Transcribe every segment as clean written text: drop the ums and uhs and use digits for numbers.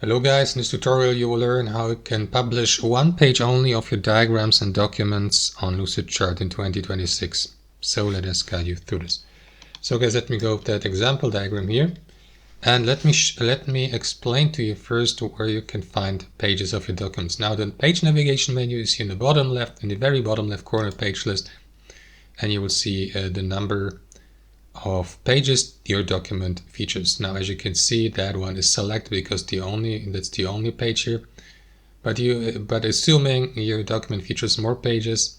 Hello guys, in this tutorial you will learn how you can publish one page only of your diagrams and documents on Lucidchart in 2026. So let us guide you through this. So guys, let me go with that example diagram here. And let me explain to you first where you can find pages of your documents. Now the page navigation menu is here in the bottom left, in the very bottom left corner page list. And you will see the number of pages your document features. Now as you can see, that one is selected because that's the only page here. But assuming your document features more pages,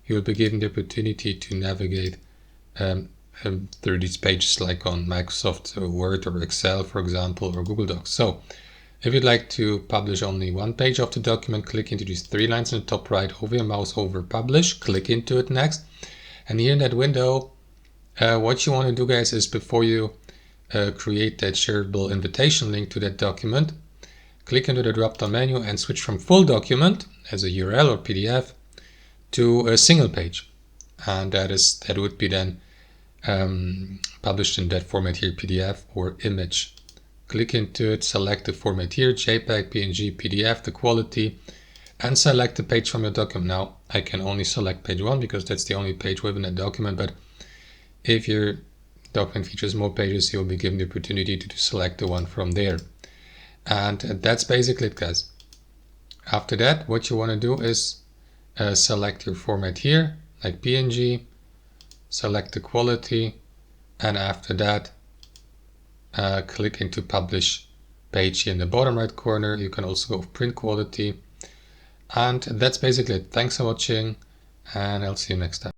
you will be given the opportunity to navigate through these pages like on Microsoft Word or Excel, for example, or Google Docs. So if you'd like to publish only one page of the document, click into these three lines in the top right, hover your mouse over publish, click into it next. And here in that window, what you want to do, guys, is before you create that shareable invitation link to that document, click into the drop-down menu and switch from full document as a URL or PDF to a single page. And that would be then published in that format here, PDF or image. Click into it, select the format here, JPEG, PNG, PDF, the quality, and select the page from your document. Now, I can only select page 1 because that's the only page within that document, but if your document features more pages, you'll be given the opportunity to select the one from there. And that's basically it, guys. After that, what you want to do is select your format here, like PNG, select the quality, and after that, click into publish page here in the bottom right corner. You can also go with print quality. And that's basically it. Thanks for watching, and I'll see you next time.